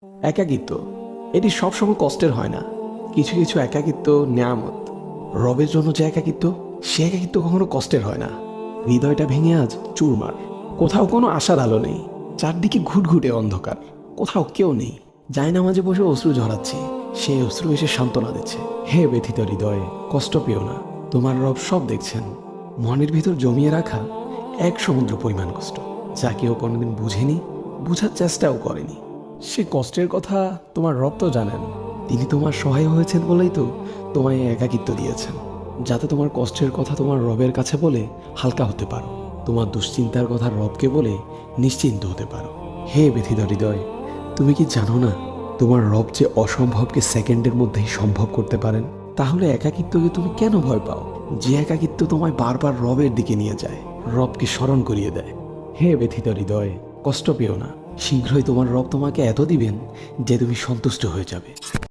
একাকিত্ব এটি সবসময় কষ্টের হয় না। কিছু কিছু একাকিত্ব নেয়ামত। রবের জন্য যে একাকিত্ব, সে একাকিত্ব কখনো কষ্টের হয় না। হৃদয়টা ভেঙে আজ চুরমার। কোথাও কোনো আশার আলো নেই, চারদিকে ঘুটঘুটে অন্ধকার। কোথাও কেউ নেই। জায়নামাজে বসে অশ্রু ঝরাচ্ছি, সে অশ্রু এসে সান্ত্বনা দিচ্ছে। হে ব্যথিত হৃদয়ে, কষ্ট পেও না, তোমার রব সব দেখছেন। মনের ভিতর জমিয়ে রাখা এক সমুদ্র পরিমাণ কষ্ট, যা কেউ কোনোদিন বুঝেনি, বুঝার চেষ্টাও করেনি। সে কষ্টের কথা তোমার রব তো জানেন। তিনি তোমার সহায় হয়েছেন বলেই তো তোমায় একাকিত্ব দিয়েছেন, যাতে তোমার কষ্টের কথা তোমার রবের কাছে বলে হালকা হতে পারো, তোমার দুশ্চিন্তার কথা রবকে বলে নিশ্চিন্ত হতে পারো। হে ব্যথিত হৃদয়, তুমি কি জানো না তোমার রব যে অসম্ভবকে সেকেন্ডের মধ্যেই সম্ভব করতে পারেন? তাহলে একাকিত্বকে তুমি কেন ভয় পাও? যে একাকিত্ব তোমায় বারবার রবের দিকে নিয়ে যায়, রবকে স্মরণ করিয়ে দেয়। হে ব্যথিত হৃদয়, কষ্ট পেও না। শীঘ্রই তোমার রব তোমাকে এত দিবেন যে তুমি সন্তুষ্ট হয়ে যাবে।